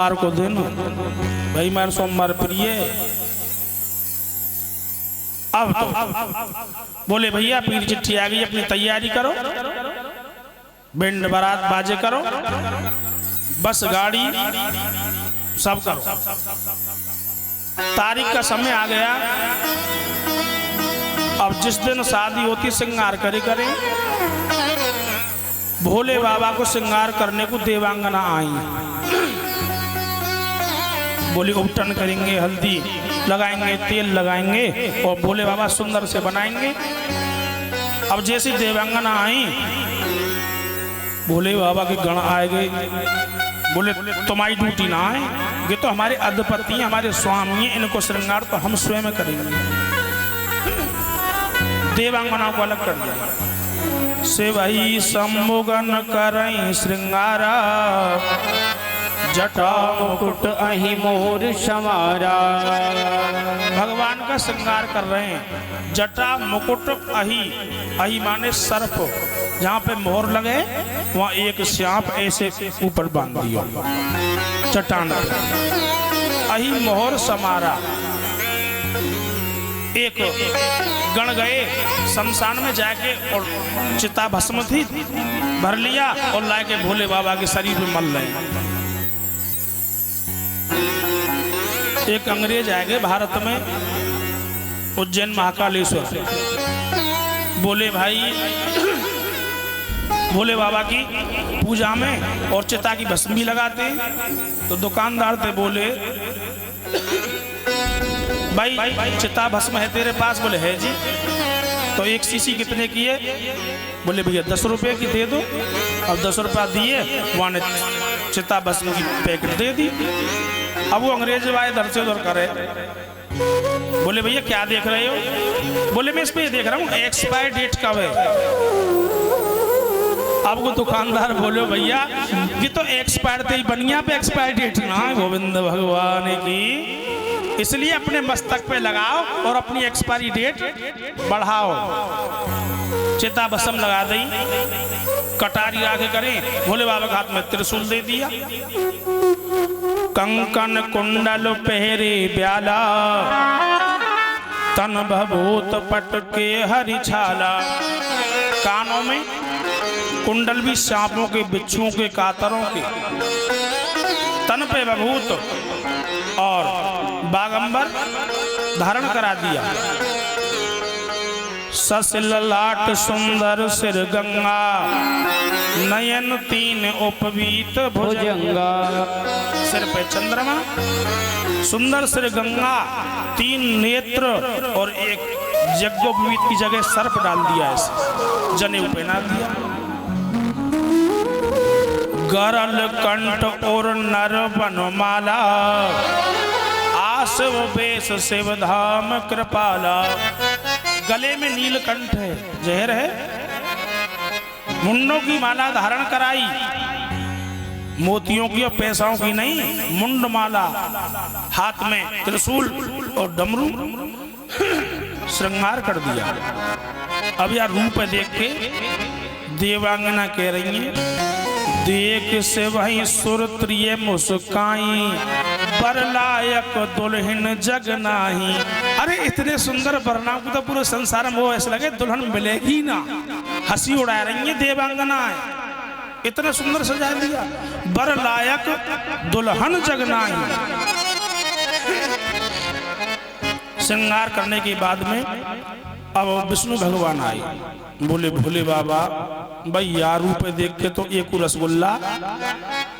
सोमवार को दिन भाई मार सोमवार प्रिय अब तो बोले भैया पीर चिट्ठी आ गई, अपनी तैयारी करो, बैंड बारात बाजे करो, बस गाड़ी सब करो। तारीख का समय आ गया। अब जिस दिन शादी होती श्रृंगार करे करे भोले बाबा को श्रृंगार करने को देवांगना आई। बोली उपटन करेंगे, हल्दी लगाएंगे, तेल लगाएंगे और भोले बाबा सुंदर से बनाएंगे। अब जैसी देवांगना आई भोले बाबा के गण आए गए। बोले तुम्हारी ड्यूटी ना है, ये तो हमारे अधिपति हैं, हमारे स्वामी हैं, इनको श्रृंगार तो हम स्वयं करेंगे। देवांगना को अलग कर दिया। से वही सम्मुगन करें श्रृंगारा, जटा मुकुट अहि मोर समारा। भगवान का श्रृंगार कर रहे हैं। जटा मुकुट अहि, अहि माने सर्प, जहाँ पे मोहर लगे वहाँ एक सांप ऐसे ऊपर बांध दिया चट्टान। अहि मोहर समारा। एक गण गए शमशान में जाके और चिता भस्म थी भर लिया और लाके भोले बाबा के शरीर में मल रहे। एक अंग्रेज आएंगे भारत में उज्जैन महाकालेश्वर। बोले भाई भोले बाबा की पूजा में और चिता की भस्म भी लगाते हैं। तो दुकानदार थे, बोले भाई चिता भस्म है तेरे पास? बोले है जी। तो एक शीशी कितने की है? बोले भैया 10 रुपए की दे दो। अब 10 रुपया दिए, वहाँ ने चिता भस्म की पैकेट दे दी। अब वो अंग्रेज भाई इधर से उधर करे। बोले भैया क्या देख रहे हो? बोले मैं इस पे देख रहा हूँ एक्सपायर डेट कब है। अब वो दुकानदार बोले भैया ये तो एक्सपायर थे, बनिया पे एक्सपायर डेट ना है। गोविंद भगवान की, इसलिए अपने मस्तक पे लगाओ और अपनी एक्सपायरी डेट बढ़ाओ। चिता भस्म लगा दी, कटारी आगे करें, भोले बाबा के हाथ में त्रिशूल दे दिया। कंकन कुंडल पहरे ब्याला, तन भभूत पटके हरि छाला। कानों में कुंडल भी सांपों के, बिच्छुओं के, कातरों के। तन पे भभूत और बागंबर धारण करा दिया। ससललाट सुंदर सिर गंगा, नयन 3 उपवीत भुजंगा। सिर पे चंद्रमा, सुंदर सिर गंगा, 3 नेत्र और एक यज्ञोपवीत की जगह सर्प डाल दिया, ऐसे जनेऊ पहना दिया। गरल कंठ और नर बनमाला, आसव बेस शिव धाम कृपाला। गले में नीलकंठ है, जहर है। मुंडों की माला धारण कराई, मोतियों की और पैसों की नहीं, मुंड माला। हाथ में त्रिशूल और डमरू, श्रृंगार कर दिया। अब यार रूप देख के देवांगना कह रही है, देख से वही सुर त्रिय मुस्काई, बरलायक दुल्हन जग नाही। अरे इतने सुंदर वरना को तो पूरे संसार में वो ऐसे लगे दुल्हन मिलेगी ना। हंसी उड़ा रही है देवांगना, इतना सुंदर सजा दिया। बरलायक दुल्हन जग नाही। श्रृंगार करने के बाद में अब विष्णु भगवान आए। बोले भोले बाबा भाई यार रूप देख के तो एक रसगुल्ला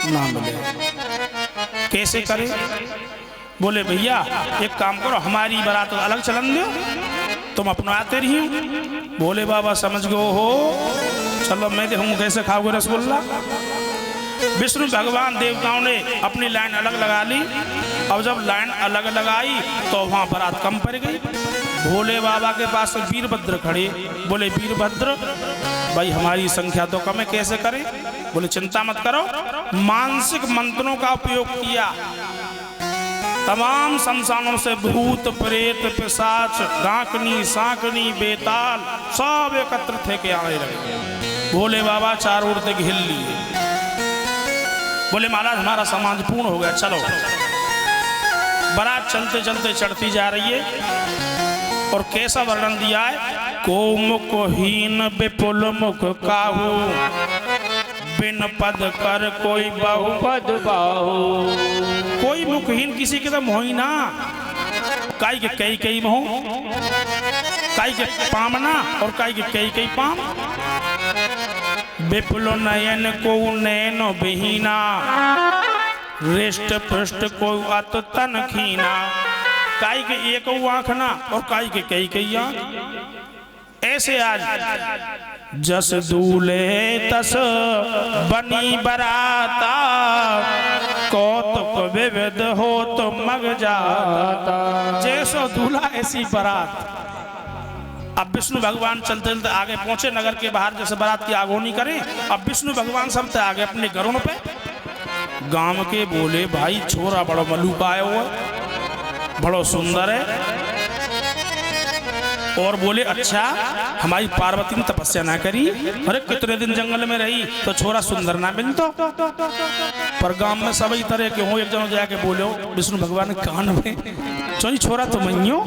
ना मिले, कैसे करे? बोले भैया एक काम करो, हमारी बारात अलग चलन दो, तुम अपना आते रही। भोले बाबा समझ गए हो, चलो मैं देखूँ कैसे खाओगे रसगुल्ला। विष्णु भगवान देवताओं ने अपनी लाइन अलग लगा ली। अब जब लाइन अलग लगाई तो वहाँ बारात कम पड़ गई। भोले बाबा के पास वीरभद्र खड़े। बोले वीरभद्र भाई हमारी संख्या तो कम है, कैसे करें? बोले चिंता मत करो, मानसिक मंत्रों का उपयोग किया। तमाम शमशानों से भूत प्रेत पिशाच डाकनी सांकनी बेताल सब एकत्र थे के आने लगे। भोले बाबा चारों ओर से घेर लिए। बोले महाराज हमारा समाज पूर्ण हो गया, चलो। बारात चलते चलते चढ़ती जा रही है और कैसा वर्णन दिया है, को मुखहीन विपुल मुख काहू, बिन पद कर कोई बहु पद बाहू। कोई मुखहीन किसी के तो मोही ना, काई के कई मोह, काई के पामना और काई के कई पाम। विपुल नयन को नैन बिहीना, रिष्ट पृष्ठ को अत तन खीना। काई के एक आंख ना और काई के कई आंख। ऐसे आज जस दूल्हे तस बनी बराता, कौतुक विविध हो तो मग जाता। जैसो दूल्हा ऐसी बारात। अब विष्णु भगवान चलते चलते आगे पहुंचे नगर के बाहर, जैसे बारात की आगोनी करें। अब विष्णु भगवान सबसे आगे अपने घरों पे। गांव के बोले भाई छोरा बड़ो मलूका आया हुआ, बड़ो सुंदर है। और बोले अच्छा हमारी पार्वती ने तपस्या ना करी, अरे कितने दिन जंगल में रही तो छोरा सुंदर ना मिल तो। पर गांव में सभी तरह के हो, एक जन जाके बोलो विष्णु भगवान कान में, चोरी छोरा तो मैयो,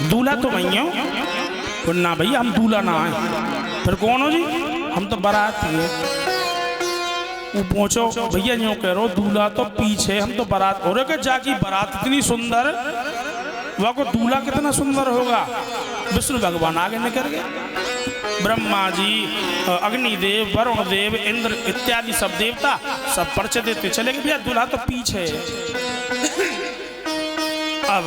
दूल्हा तो मैयो। ना भैया हम दूल्हा ना आए। फिर कौन हो जी? हम तो बाराती है। वो पहुंचो भैया यूं कह रो, दूल्हा तो पीछे, हम तो बारात। और के जाकी बारात इतनी सुंदर, वह को दूल्हा कितना सुंदर होगा। विष्णु भगवान आगे निकल गए। ब्रह्मा जी, अग्निदेव, वरुण देव, इंद्र इत्यादि सब देवता सब परिचय देते चले गए, भैया दूल्हा तो पीछे। अब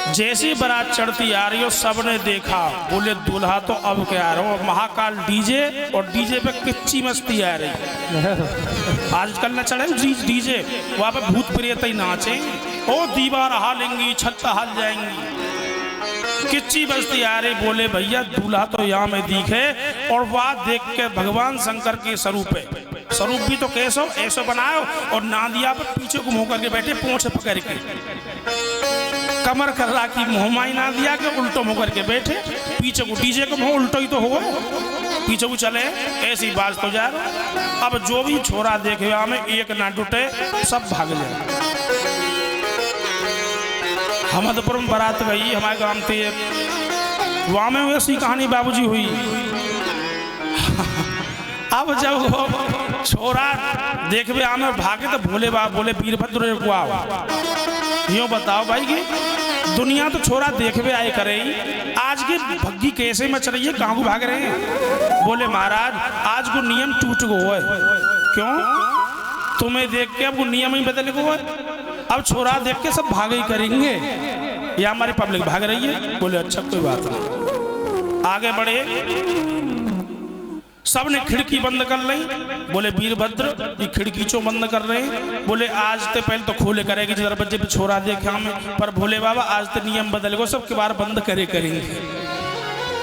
जैसी बारात चढ़ती आ रही हो, सबने देखा, बोले दूल्हा तो अब क्या आ रहा हो। महाकाल डीजे और डीजे पे किच्ची मस्ती आ रही। आजकल न चढ़े डीजे, वहां पे भूत प्रेत ही नाचे। ओ दीवार हालेंगी, छत हाल जाएंगी, किच्ची बस्ती आ रही। बोले भैया दूल्हा तो यहाँ में दिखे। और वह देख के भगवान शंकर के स्वरूप है। स्वरूप भी तो कैसो ऐसो बनाओ, और नादिया पर पीछे को मुंह करके बैठे, पूंछ पकड़ के, कमर कर रहा की मुहमाई ना दिया के उल्टो मुंह करके बैठे। पीछे को डीजे को मुंह उल्टो ही तो होगा, पीछे को चले ऐसी बात तो जा। अब जो भी छोरा देखे हमें एक ना टूटे, सब भाग जाए। हमदपुर में बारात गई हमारे गांव थे, वहां में वैसी कहानी बाबूजी हुई। अब जब छोरा देखवे आमे भागे तो भोले बाबा बोले वीरभद्र को आओ। यूँ बताओ भाई कि दुनिया तो छोरा देखवे आए करे, आज की भग्गी कैसे मच रही है, कहाँ को भाग रहे हैं। बोले महाराज आज को नियम टूट गो है। क्यों? तुम्हें देख के अब वो नियम ही बदल गो है। अब छोरा देख के सब भाग ही करेंगे, या हमारी पब्लिक भाग रही है। बोले अच्छा कोई बात नहीं। आगे बढ़े, सबने खिड़की बंद कर ली। बोले वीरभद्र ये खिड़की चो बंद कर रहे हैं। बोले आज तो पहले तो खोले करेगी दरवाजे पे छोरा देखा हमें, पर भोले बाबा आज तो नियम बदल गो, सब के बार बंद करेंगे।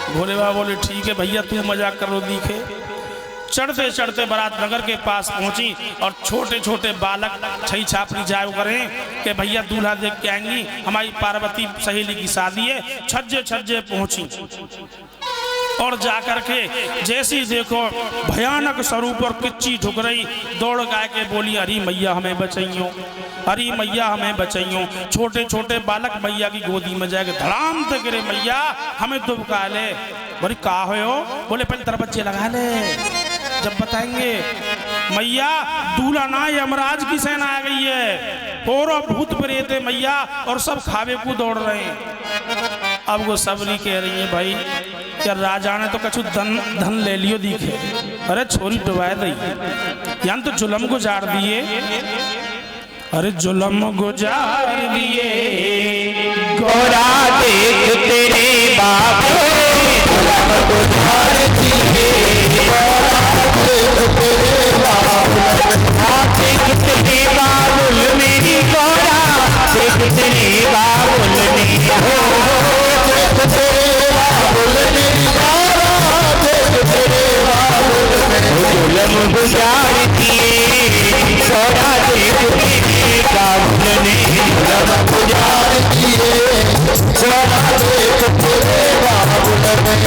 भोले बाबा बोले ठीक है भैया तू मजाक करो दिखे। चढ़ते चढ़ते बारात नगर के पास पहुंची और छोटे छोटे बालक छई छापरी जाए करें कि भैया दूल्हा देख के आएंगी, हमारी पार्वती सहेली की शादी है। छज्जे छज्जे पहुंची और जाकर के जैसी देखो भयानक स्वरूप और किच्ची ठुक रही, दौड़ गा के बोली अरे मैया हमें बचाइयो, अरे मैया हमें बचाइयो। छोटे छोटे बालक मैया की गोदी में जाके धड़ाम से गिरे, मैया हमें दुबका ले। बोली का हो? बोले पहले तेरा बच्चे लगा ले, जब बताएंगे। मैया दूल्हा ना यमराज की सेना आ गई है, और भूत प्रेत है मैया, और सब खावे को दौड़ रहे हैं। अब वो सबरी कह रही है भाई क्या राजा ने तो कछु धन ले लियो दिखे। अरे छोरी डुबाए दी, यान तो जुलम गुजार दिए। अरे जुलम गुजार दिए गोरा देख तेरे बाबू, जुलम गुजार दिए देख तेरे बाबुल मेरी गोरा, देख तेरे बाबुल मेरी हो, देख तेरे बाबुल मेरी गोरा, देख तेरे बाबुल मेरी जुलम गुजार दिए गोरा देख तेरे बाबुल ने, जुलम गुजार दिए गोरा देख तेरे बाबुल ने।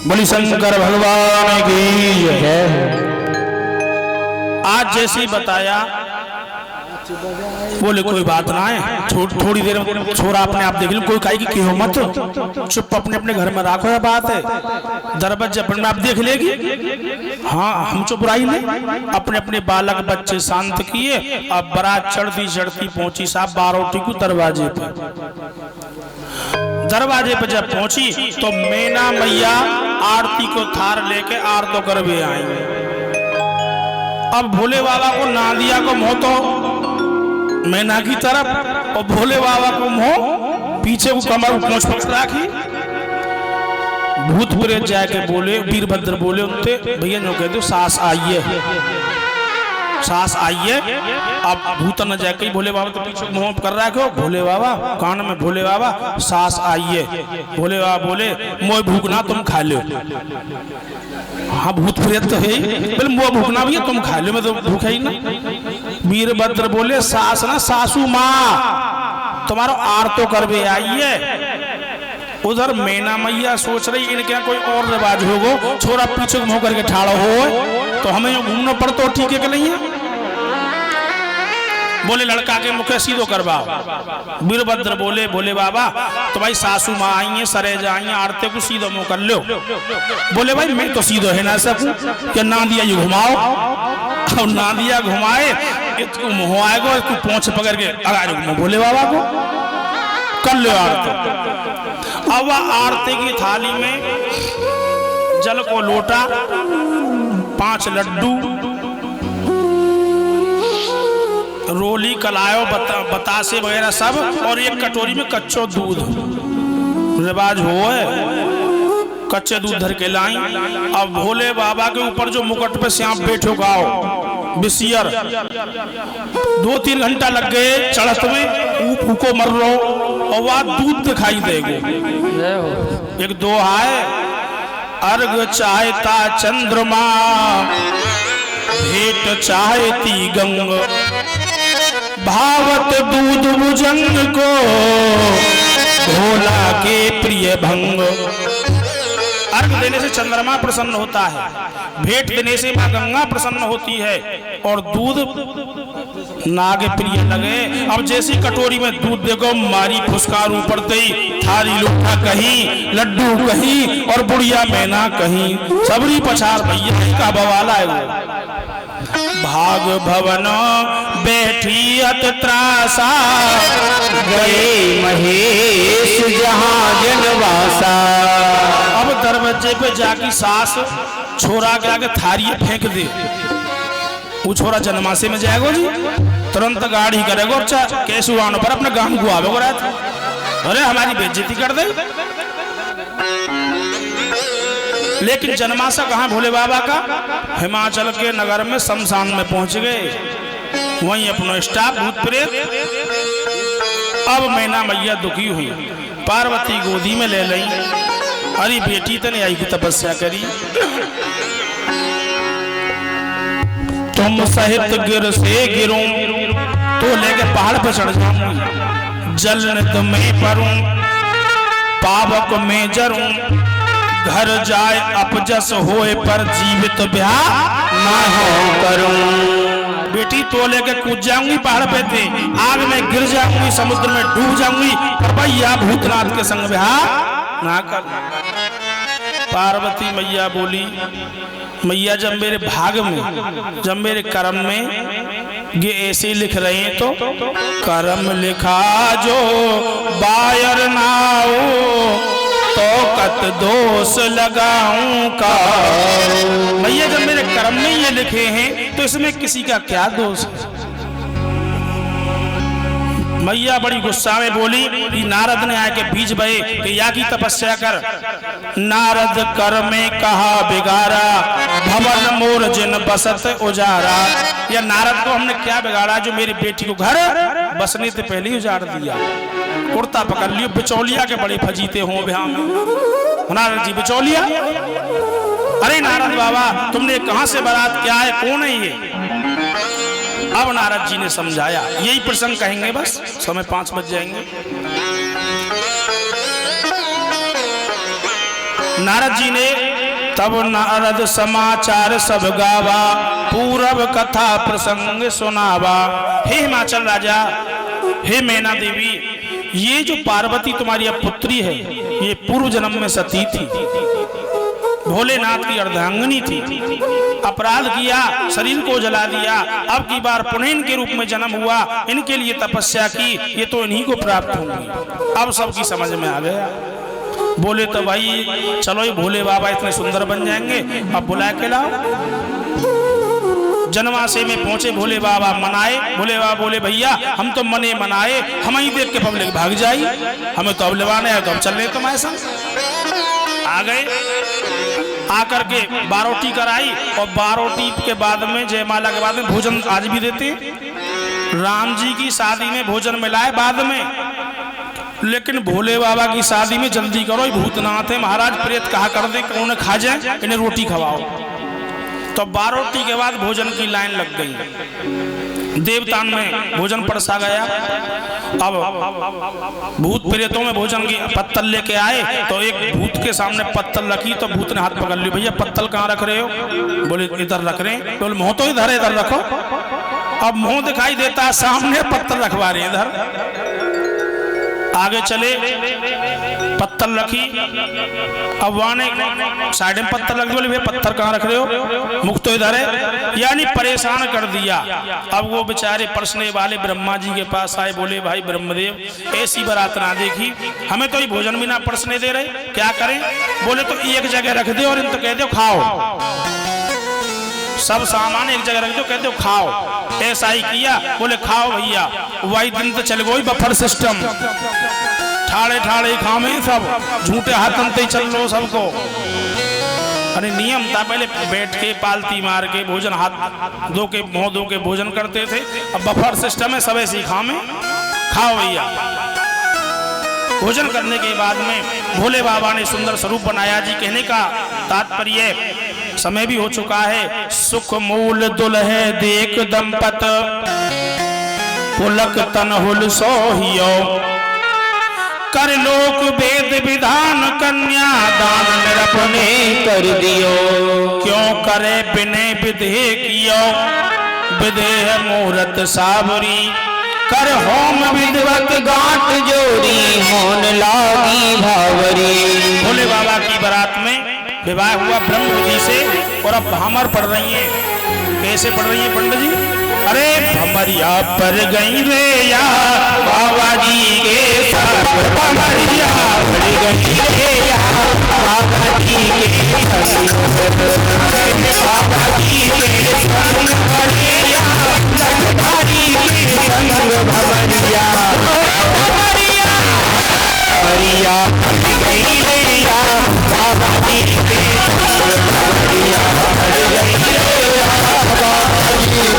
बोली शंकर भगवान की जय। आज जैसे ही बताया बोले कोई बात ना है, थोड़ी देर में छोरा अपने आप देख लो, कोई काई की क्यों मत, चुप अपने अपने घर में रखो। बात है दरवाजे अपने आप देख लेगी। हाँ हम चुप रही नहीं, अपने अपने बालक बच्चे शांत किए। अब बारात चढ़ती चढ़ती पहुंची साहब बारोटी को दरवाजे पर। दरवाजे पर जब पहुंची तो मैना मैया आरती को थार लेके आरतो करवे आई। अब भोले बाबा को नादिया को मुंह तो मैना की तरफ और भोले बाबा को मुंह पीछे को कमर पहुंच पकड़ राखी। भूत प्रेत जाके बोले, वीरभद्र बोले उनसे भैया जो कहते सास आइए, सास आइए। अब भूत न जाके भोले बाबा तो पीछे मुंह कर रहा है, भोले बाबा कान में भोले बाबा सास आइए। भोले बाबा बोले मोय भूखना तुम खा लो। हाँ भूत प्रेत तो है, बोले मोय भूखना भैया तुम खा लो, मैं तो भूखा ही ना। वीरभद्र बोले सास ना सासू माँ तुम्हारा आरतो करवे आइए। उधर मैना मैया सोच रही इनके कोई और रिवाज होगो, छोरा पीछे मुंह करके ठाड़ो हो तो हमें घूमना पड़ता ठीक है कि नहीं है। बोले लड़का के मुखे सीधो करवाओ। वीरभद्र बोले भोले बाबा तो भाई सासू माँ आई है, सरे जाई है, आरते को सीधो मुंह कर लो। बोले भाई मैं तो सीधो है ना सकूं, क्या नादिया ये घुमाओ। और नादिया घुमाए इसको मुँह आएगा, इसको पहुंच पकड़ के अगा भोले बाबा को कर लो आरती। अब आरती की थाली में जल को लोटा, 5 लड्डू, रोली कलायो बतासे वगैरह सब, और एक कटोरी में कच्चो दूध। रिवाज हो कच्चे दूध धर के लाई। अब भोले बाबा के ऊपर जो मुकुट पे श्याम बैठो गाओ बिसियर, 2-3 घंटा लग गए चढ़त में, फूको मर लो और वह दूध दिखाई देगो। एक दो है अर्घ चाहता चंद्रमा, भेंट चाहती गंगा, भावत दूध भुजंग को भोला के प्रिय भंग। अर्घ देने से चंद्रमा प्रसन्न होता है, भेंट देने से मां गंगा प्रसन्न होती है, और दूध नाग प्रिय लगे। अब जैसी कटोरी में दूध देखो, मारी फुसकार ऊपर ही, थारी लोटा कहीं, लड्डू कहीं, और बुढ़िया मैना कहीं, सबरी पछार भैया का बवाला है वो। भाग भवन बैठी अत त्रासा, गए महेश जहाँ जनवासा। अब दरवाजे पे जाकी सास छोरा के आगे थारी फेंक दे, वो छोरा जनमासे में जाएगा जी, तुरंत गाड़ी करेगा, अच्छा कैसे आने पर अपने गांव को आवेगा रात, अरे हमारी बेइज्जती कर दे। लेकिन जनमासा कहाँ भोले बाबा का? हिमाचल के नगर में शमशान में पहुंच गए, वहीं अपना स्टाफ भूत प्रेत। अब मैना मैया दुखी हुई, पार्वती गोदी में ले ली, अरे बेटी तने आई की तपस्या करी, तुम सहित गिर से गिरूं तो लेके पहाड़ पर चढ़ जाऊंगी, जल नित में परूं पावक में जरूं, घर जाए अपजस होए पर जीवित ब्याह ना हो करूं। बेटी तो लेके कूद जाऊंगी पहाड़ पे थे, आग में गिर जाऊंगी, समुद्र में डूब जाऊंगी, पर भैया भूतनाथ के संग ब्याह ना कर। पार्वती मैया बोली, मैया जब मेरे भाग में, जब मेरे कर्म में ये ऐसे लिख रहे हैं तो कर्म लिखा जो बायर नाओ, तो कत दोष लगाऊं का। भैया जब मेरे कर्म में ये लिखे हैं तो इसमें किसी का क्या दोष है? मैया बड़ी गुस्सा में बोली कि नारद ने आके बीच बहे कि या की तपस्या कर। नारद कर में कहा बिगाड़ा, भवन मोर जिन बसत उजारा। या नारद को हमने क्या बिगाड़ा जो मेरी बेटी को घर बसने से पहले ही उजाड़ दिया। कुर्ता पकड़ लियो, बिचौलिया के बड़े फजीते हों ब्याह में। नारद जी बिचौलिया, अरे नारद बाबा तुमने कहां से बारात, क्या है, कौन है ये? अब नारद जी ने समझाया, यही प्रसंग कहेंगे बस, समय 5 बज जाएंगे। नारद जी ने तब नारद समाचार सब गावा, पूरब कथा प्रसंग सुनावा। हे हिमाचल राजा, हे मैना देवी, ये जो पार्वती तुम्हारी अब पुत्री है, ये पूर्व जन्म में सती थी, भोलेनाथ की अर्धांगिनी थी, अपराध किया, शरीर को जला दिया, अब की बार पुनः इनके रूप में जन्म हुआ, इनके लिए तपस्या की, ये तो इन्हीं को प्राप्त होंगी। अब सबकी समझ में आ गया। बोले तो भाई चलो ये भोले बाबा इतने सुंदर बन जाएंगे, अब बुला के लाओ। जनवासे में पहुंचे भोले बाबा, मनाए। भोले बाबा बोले भैया हम तो मने मनाए, हम ही देख के पब्लिक भाग जाई, हमें तो अब लेवाने है, तो अब चल रहे तुम्हारे संग। आ गए, आकर के बारोटी कराई, और बारोटी के बाद में जयमाला के बाद में भोजन आज भी देते। राम जी की शादी में भोजन मिलाए बाद में, लेकिन भोले बाबा की शादी में जल्दी करो, भूतनाथ है महाराज, प्रेत कहा कर दे उन्हें खा जाए, इन्हें रोटी खवाओ। तो बारोटी के बाद भोजन की लाइन लग गई, देवतान में भोजन परसा गया। अब भूत प्रेतों में भोजन की पत्तल लेके आए, तो एक भूत के सामने पत्तल रखी, तो भूत ने हाथ पकड़ लिया, भैया पत्तल कहाँ रख रहे हो? बोले इधर रख रहे हैं। बोले मुंह तो इधर है, इधर रखो। अब मुंह दिखाई देता है, सामने पत्तल रखवा रहे हैं इधर। आगे चले, पत्तल रखी, अब वहां साइड में पत्थर लग, बोले भैया पत्थर कहाँ रख रहे हो? मुख तो इधर है, यानी परेशान कर दिया। अब वो बेचारे परसने वाले ब्रह्मा जी के पास आए, बोले भाई ब्रह्मदेव ऐसी बारात ना देखी, हमें तो ये भोजन भी ना परसने दे रहे, क्या करें? बोले तो एक जगह रख दे और इन तो कह दो खाओ, सब सामान एक जगह रख दो, कहते हो खाओ। ऐसा ही किया, बोले खाओ भैया। वही दिन तो चल गई बफर सिस्टम, ठाड़े ठाड़े खामे सब, झूठे हाथन ते चल लो सबको। अरे नियम था, पहले बैठ के पालती मार के भोजन हाथ धो के मुंह धो के भोजन करते थे, अब बफर सिस्टम है, सब ऐसे ही खामे, खाओ भैया। भोजन करने के बाद में भोले बाबा ने सुंदर स्वरूप बनाया। जी कहने का तात्पर्य, समय भी हो चुका है। सुख मूल दुल्हे देख दंपत, पुलक तन हुल सोहियो कर लोक वेद विधान कन्या दान निरपने कर दियो क्यों करे बिने विधे कियो विदेह मुहूर्त सावरी कर होम विधवत गांठ जोड़ी होन लागी भावरी। भोले बाबा की बारात में विवाह हुआ ब्रह्म जी से और अब भामर पढ़ रही हैं। कैसे पढ़ रही हैं पंडित जी? अरे भमरिया पर गई रे या बाबा जी के साथ भमरिया पर गई रे या बाबा जी के संग बाबा जी के संग भमरिया लखधारी के संग भमरिया भमरिया भमरिया पर गई रे या बाबा जी के संग भमरिया पर गई रे या बाबा जी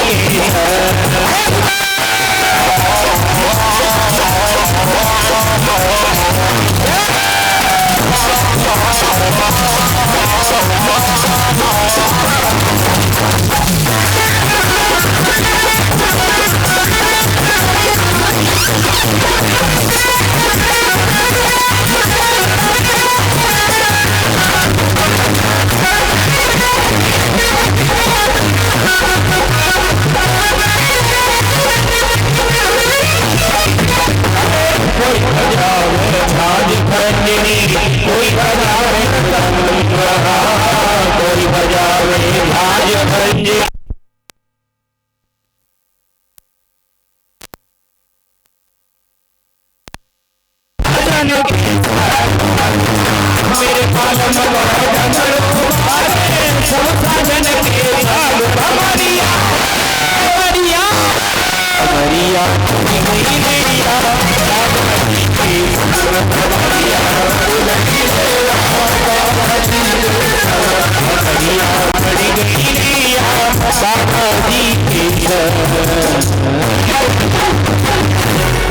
के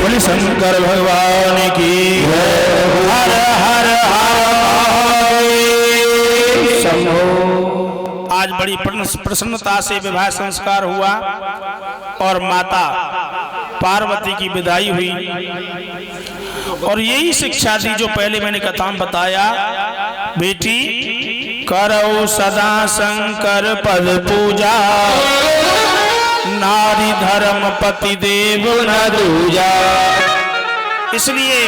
बोले शंकर भगवान की हर हर आज बड़ी प्रसन्नता से विवाह संस्कार हुआ और माता पार्वती की विदाई हुई और यही शिक्षा दी जो पहले मैंने कथा में बताया, बेटी करो सदा शंकर पद पूजा, नारी धर्म पति देव न दूजा। इसलिए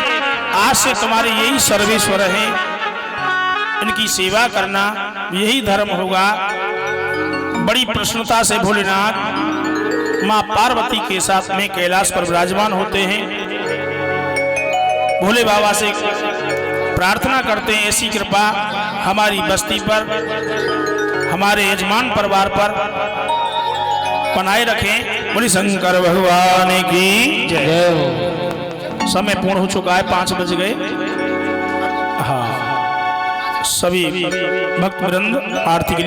आज से तुम्हारे यही सर्वेश्वर है, इनकी सेवा करना यही धर्म होगा। बड़ी प्रसन्नता से भोलेनाथ मां पार्वती के साथ में कैलाश पर विराजमान होते हैं। भोले बाबा से प्रार्थना करते हैं ऐसी कृपा हमारी बस्ती पर, हमारे यजमान परिवार पर बनाए रखें। बोले शंकर भगवान की जय। समय पूर्ण हो चुका है, 5 बज गए। हाँ, सभी भक्त वृंद आरती के लिए